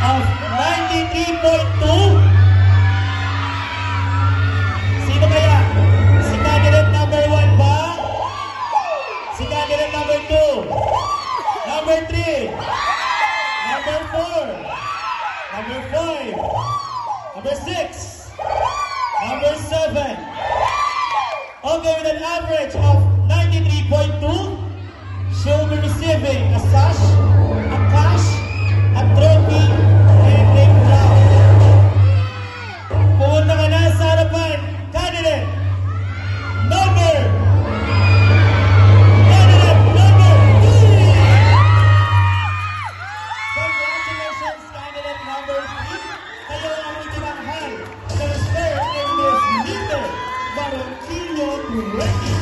of 93.2. Sino kaya? Si candidate number 1 ba? Si candidate number 2? Number 3? Number 4? Number 5? Number 6? Number 7? Okay, with an average of 93.2, she will be receiving a sash, a cash, a trophy, and a crown. Pumunta ka na sa harapan, candidate number 3! Congratulations, candidate number 3! Kayo ang itinanghan. The third in this leader, Baronquillo Ready.